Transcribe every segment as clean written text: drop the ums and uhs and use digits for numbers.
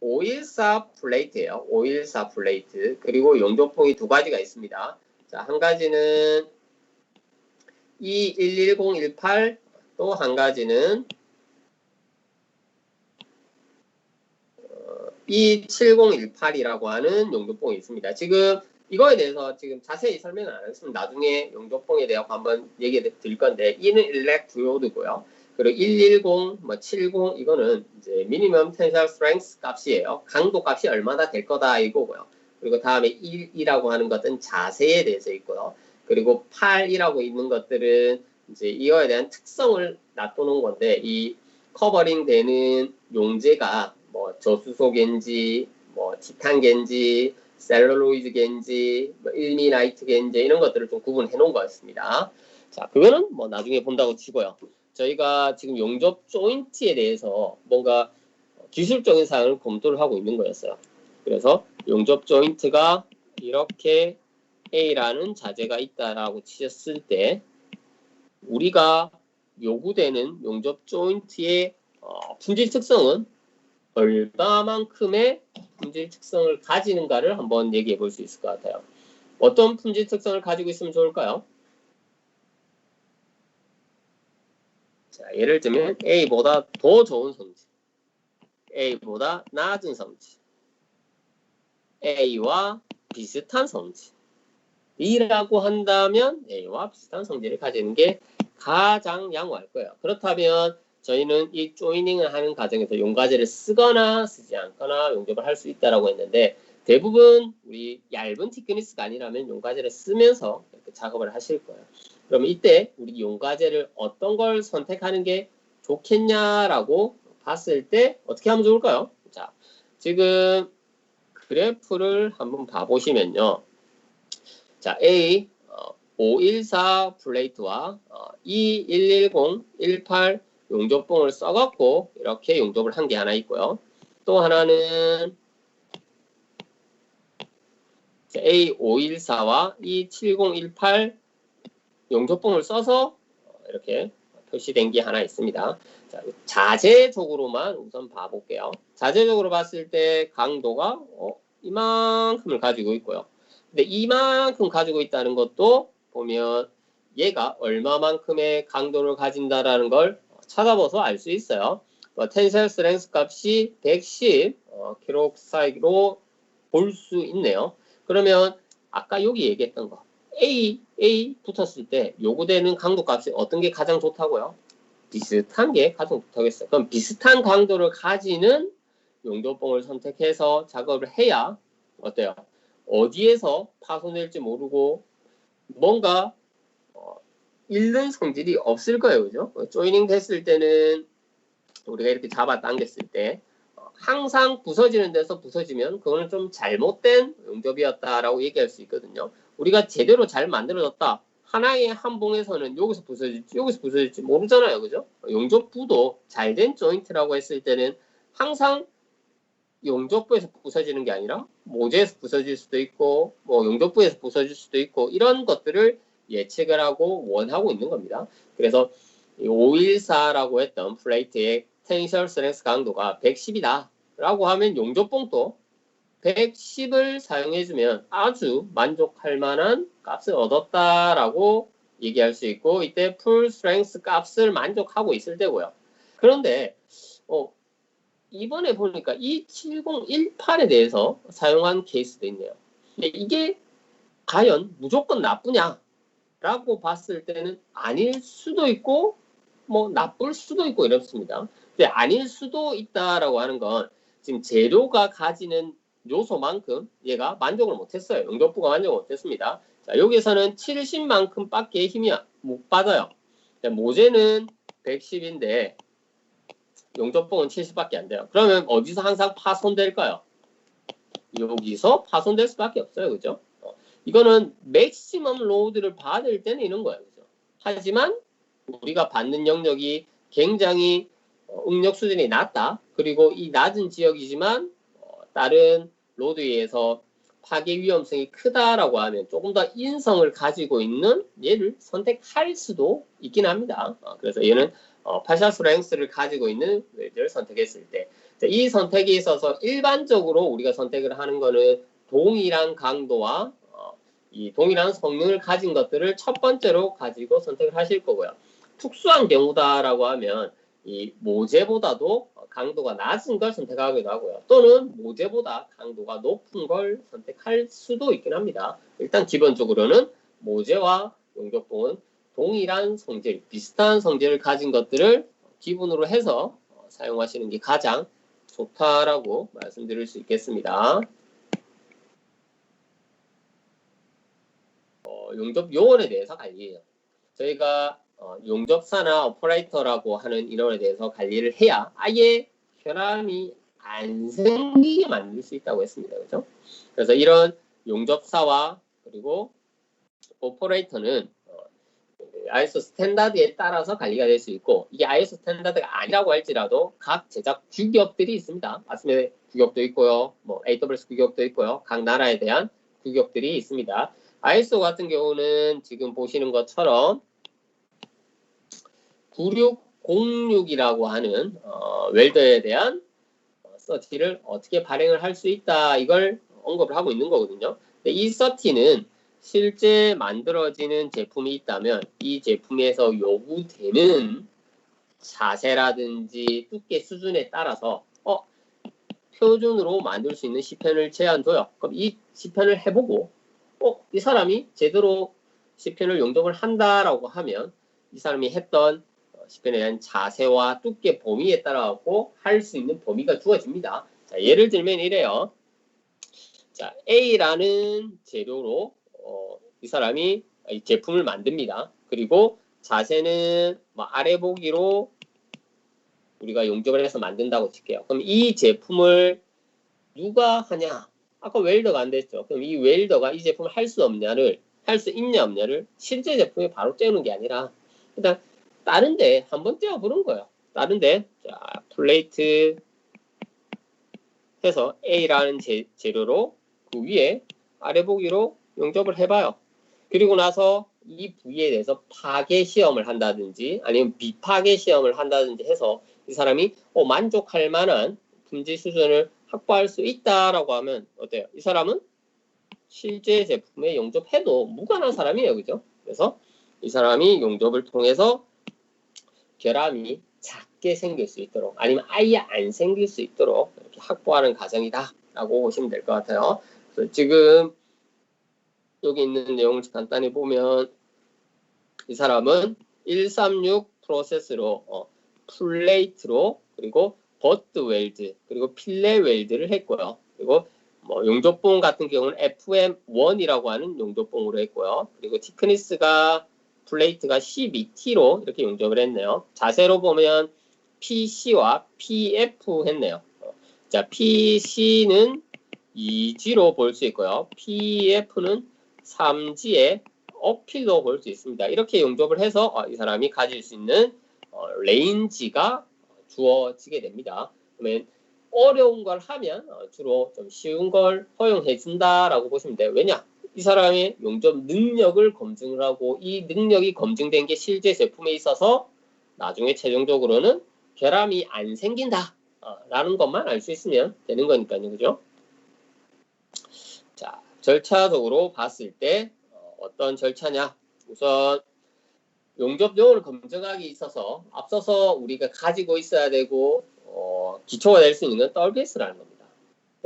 514 플레이트예요. 514 플레이트. 그리고 용접봉이 두 가지가 있습니다. 자, 한 가지는 E11018, 또 한 가지는 E7018이라고 하는 용접봉이 있습니다. 지금 이거에 대해서 지금 자세히 설명은 안 하겠습니다. 나중에 용접봉에 대해 한번 얘기 드릴 건데, E는 일렉 디오드고요. 그리고 110, 뭐 70, 이거는 이제 미니멈 텐셜 스트렝스 값이에요. 강도 값이 얼마나 될 거다 이거고요. 그리고 다음에 1이라고 하는 것은 자세에 대해서 있고요. 그리고 8이라고 있는 것들은 이제 이거에 대한 특성을 놔두는 건데, 이 커버링 되는 용제가 뭐 저수소겐지, 뭐 티탄겐지, 셀룰로이드겐지, 뭐 일미나이트겐지 이런 것들을 좀 구분해 놓은 거였습니다. 자, 그거는 뭐 나중에 본다고 치고요. 저희가 지금 용접 조인트에 대해서 뭔가 기술적인 사항을 검토를 하고 있는 거였어요. 그래서 용접 조인트가 이렇게 A라는 자재가 있다라고 치셨을 때 우리가 요구되는 용접 조인트의 품질 특성은 얼마만큼의 품질 특성을 가지는가를 한번 얘기해 볼 수 있을 것 같아요. 어떤 품질 특성을 가지고 있으면 좋을까요? 자, 예를 들면 A보다 더 좋은 성질, A보다 낮은 성질, A와 비슷한 성질 이라고 한다면 A와 비슷한 성질을 가지는 게 가장 양호할 거예요. 그렇다면 저희는 이 조이닝을 하는 과정에서 용과제를 쓰거나 쓰지 않거나 용접을 할 수 있다고 했는데, 대부분 우리 얇은 티크니스가 아니라면 용과제를 쓰면서 이렇게 작업을 하실 거예요. 그러면 이때 우리 용과제를 어떤 걸 선택하는 게 좋겠냐라고 봤을 때 어떻게 하면 좋을까요? 자, 지금 그래프를 한번 봐보시면요. 자, A 514 플레이트와 E110, 18 용접봉을 써갖고 이렇게 용접을 한 게 하나 있고요. 또 하나는 A514와 E7018 용접봉을 써서 이렇게 표시된 게 하나 있습니다. 자, 자재적으로만 우선 봐볼게요. 자재적으로 봤을 때 강도가 이만큼을 가지고 있고요. 근데 이만큼 가지고 있다는 것도 보면 얘가 얼마만큼의 강도를 가진다라는 걸 찾아봐서 알 수 있어요. 텐셀 스트렝스 값이 110 킬로사이로 볼 수 있네요. 그러면 아까 여기 얘기했던 거 A 붙었을 때 요구되는 강도 값이 어떤 게 가장 좋다고요? 비슷한 게 가장 좋다고 했어요. 그럼 비슷한 강도를 가지는 용접봉을 선택해서 작업을 해야 어때요? 어디에서 파손될지 모르고 뭔가 잃는 성질이 없을 거예요. 그죠? 조이닝 됐을 때는 우리가 이렇게 잡아 당겼을 때 항상 부서지는 데서 부서지면 그거는 좀 잘못된 용접이었다라고 얘기할 수 있거든요. 우리가 제대로 잘 만들어졌다. 하나의 한 봉에서는 여기서 부서질지 모르잖아요. 그죠? 용접부도 잘된 조인트라고 했을 때는 항상 용접부에서 부서지는 게 아니라 모재에서 부서질 수도 있고 뭐 용접부에서 부서질 수도 있고 이런 것들을 예측을 하고 원하고 있는 겁니다. 그래서 514라고 했던 플레이트의 텐셜 스트렝스 강도가 110이다 라고 하면 용접봉도 110을 사용해주면 아주 만족할 만한 값을 얻었다라고 얘기할 수 있고, 이때 풀 스트렝스 값을 만족하고 있을 때고요. 그런데 이번에 보니까 이 7018에 대해서 사용한 케이스도 있네요. 근데 이게 과연 무조건 나쁘냐라고 봤을 때는 아닐 수도 있고 뭐 나쁠 수도 있고 이렇습니다. 근데 아닐 수도 있다라고 하는 건 지금 재료가 가지는 요소만큼 얘가 만족을 못했어요. 용접부가 만족을 못했습니다. 자, 여기서는 70만큼 밖에 힘이 못 받아요. 모재는 110인데 용접봉은 70밖에 안 돼요. 그러면 어디서 항상 파손될까요? 여기서 파손될 수밖에 없어요. 그죠? 이거는 맥시멈 로드를 받을 때는 이런 거예요. 그죠? 하지만 우리가 받는 영역이 굉장히 응력 수준이 낮다. 그리고 이 낮은 지역이지만 다른 로드에 의해서 파괴 위험성이 크다라고 하면 조금 더 인성을 가지고 있는 얘를 선택할 수도 있긴 합니다. 그래서 얘는 파셜 스트렝스를 가지고 있는 웨이를 선택했을 때, 자, 이 선택에 있어서 일반적으로 우리가 선택을 하는 거는 동일한 강도와 이 동일한 성능을 가진 것들을 첫 번째로 가지고 선택을 하실 거고요. 특수한 경우다라고 하면 이 모제보다도 강도가 낮은 걸 선택하기도 하고요. 또는 모제보다 강도가 높은 걸 선택할 수도 있긴 합니다. 일단 기본적으로는 모제와 용접봉은 동일한 성질, 비슷한 성질을 가진 것들을 기본으로 해서 사용하시는 게 가장 좋다라고 말씀드릴 수 있겠습니다. 용접 요원에 대해서 관리해요. 저희가 용접사나 오퍼레이터라고 하는 인원에 대해서 관리를 해야 아예 결함이 안 생기게 만들 수 있다고 했습니다. 그죠? 그래서 이런 용접사와 그리고 오퍼레이터는 ISO 스탠다드에 따라서 관리가 될 수 있고, 이게 ISO 스탠다드가 아니라고 할지라도 각 제작 규격들이 있습니다. 아스메 규격도 있고요, 뭐 AWS 규격도 있고요, 각 나라에 대한 규격들이 있습니다. ISO 같은 경우는 지금 보시는 것처럼 9606이라고 하는 웰더에 대한 서티를 어떻게 발행을 할 수 있다, 이걸 언급을 하고 있는 거거든요. 근데 이 서티는 실제 만들어지는 제품이 있다면 이 제품에서 요구되는 자세라든지 두께 수준에 따라서 표준으로 만들 수 있는 시편을 제안줘요. 그럼 이 시편을 해보고 이 사람이 제대로 시편을 용접을 한다라고 하면 이 사람이 했던 시편에 대한 자세와 두께 범위에 따라 할 수 있는 범위가 주어집니다. 자, 예를 들면 이래요. 자, A라는 재료로 이 사람이 이 제품을 만듭니다. 그리고 자세는 아래 보기로 우리가 용접을 해서 만든다고 칠게요. 그럼 이 제품을 누가 하냐? 아까 웰더가 안 됐죠. 그럼 이 웰더가 이 제품을 할 수 없냐를, 할 수 있냐 없냐를 실제 제품에 바로 떼우는 게 아니라 일단 다른데 한번 떼어보는 거예요. 다른데 자, 플레이트 해서 A라는 재료로 그 위에 아래 보기로 용접을 해봐요. 그리고 나서 이 부위에 대해서 파괴 시험을 한다든지 아니면 비파괴 시험을 한다든지 해서 이 사람이 만족할 만한 품질 수준을 확보할 수 있다라고 하면 어때요? 이 사람은 실제 제품에 용접해도 무관한 사람이에요. 그죠? 그래서 이 사람이 용접을 통해서 결함이 작게 생길 수 있도록 아니면 아예 안 생길 수 있도록 이렇게 확보하는 과정이다 라고 보시면 될 것 같아요. 그래서 지금 여기 있는 내용을 간단히 보면 이 사람은 136 프로세스로 플레이트로 그리고 버트 웰드 그리고 필레 웰드를 했고요. 그리고 용접봉 같은 경우는 FM1이라고 하는 용접봉으로 했고요. 그리고 티크니스가 플레이트가 12T로 이렇게 용접을 했네요. 자세로 보면 PC와 PF 했네요. 자, PC는 2G로 볼 수 있고요. PF는 3G의 어필로 볼 수 있습니다. 이렇게 용접을 해서 이 사람이 가질 수 있는 레인지가 주어지게 됩니다. 그러면 어려운 걸 하면 주로 좀 쉬운 걸 허용해 준다라고 보시면 돼요. 왜냐? 이 사람의 용접 능력을 검증을 하고 이 능력이 검증된 게 실제 제품에 있어서 나중에 최종적으로는 결함이 안 생긴다 라는 것만 알 수 있으면 되는 거니까요. 그죠? 자, 절차적으로 봤을 때 어떤 절차냐? 우선 용접 요원을 검증하기 있어서 앞서서 우리가 가지고 있어야 되고 기초가 될 수 있는 건 떨베이스라는 겁니다.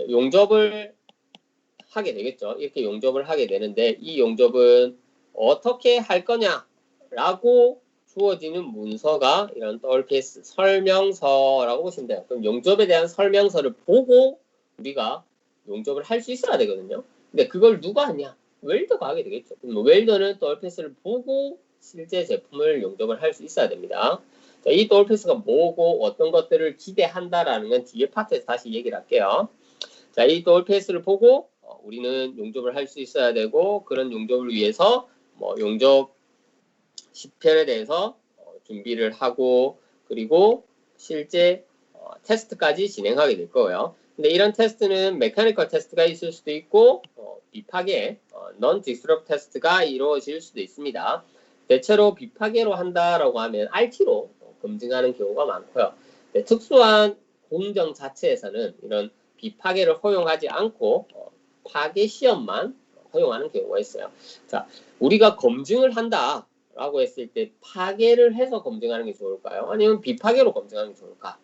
용접을 하게 되겠죠. 이렇게 용접을 하게 되는데 이 용접은 어떻게 할 거냐라고 주어지는 문서가 이런 떨페이스 설명서라고 보시면 돼요. 그럼 용접에 대한 설명서를 보고 우리가 용접을 할 수 있어야 되거든요. 근데 그걸 누가 하냐? 웰더가 하게 되겠죠. 그럼 웰더는 떨페이스를 보고 실제 제품을 용접을 할 수 있어야 됩니다. 자, 이 떨페이스가 뭐고 어떤 것들을 기대한다라는 건 뒤에 파트에서 다시 얘기를 할게요. 자, 이 떨페이스를 보고 우리는 용접을 할 수 있어야 되고 그런 용접을 위해서 용접 시편에 대해서 준비를 하고 그리고 실제 테스트까지 진행하게 될 거예요. 근데 이런 테스트는 메카니컬 테스트가 있을 수도 있고 비파괴, non-disrupt 테스트가 이루어질 수도 있습니다. 대체로 비파괴로 한다라고 하면 RT로 검증하는 경우가 많고요. 네, 특수한 공정 자체에서는 이런 비파괴를 허용하지 않고 파괴 시험만 허용하는 경우가 있어요. 자, 우리가 검증을 한다라고 했을 때 파괴를 해서 검증하는 게 좋을까요? 아니면 비파괴로 검증하는 게 좋을까?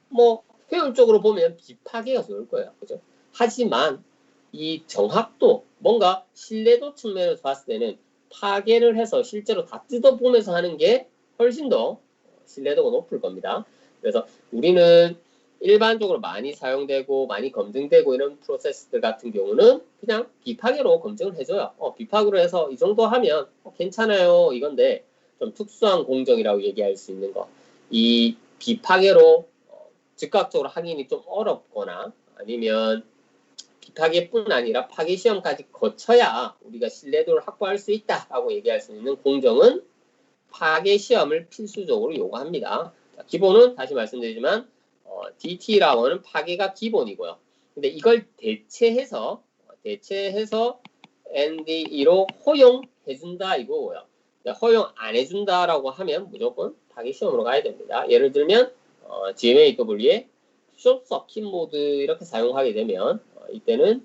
뭐 효율적으로 보면 비파괴가 좋을 거예요. 그죠? 하지만 이 정확도, 뭔가 신뢰도 측면에서 봤을 때는 파괴를 해서 실제로 다 뜯어보면서 하는 게 훨씬 더 신뢰도가 높을 겁니다. 그래서 우리는 일반적으로 많이 사용되고 많이 검증되고 이런 프로세스들 같은 경우는 그냥 비파괴로 검증을 해줘요. 비파괴로 해서 이 정도 하면 괜찮아요 이건데, 좀 특수한 공정이라고 얘기할 수 있는 거, 이 비파괴로 즉각적으로 확인이 좀 어렵거나 아니면 비파괴뿐 아니라 파괴 시험까지 거쳐야 우리가 신뢰도를 확보할 수 있다라고 얘기할 수 있는 공정은 파괴 시험을 필수적으로 요구합니다. 자, 기본은 다시 말씀드리지만 DT라고는 파괴가 기본이고요. 근데 이걸 대체해서 NDE로 허용해준다 이거고요. 허용 안 해준다라고 하면 무조건 파괴 시험으로 가야 됩니다. 예를 들면 GMAW에 숏 서킷 모드 이렇게 사용하게 되면 이때는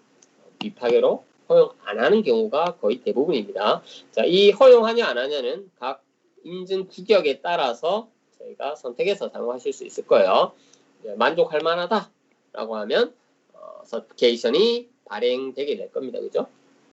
비파괴로 허용 안 하는 경우가 거의 대부분입니다. 자, 이 허용하냐 안 하냐는 각 인증 규격에 따라서 저희가 선택해서 사용하실 수 있을 거예요. 만족할 만하다라고 하면 서티피케이션이 발행되게 될 겁니다. 그죠?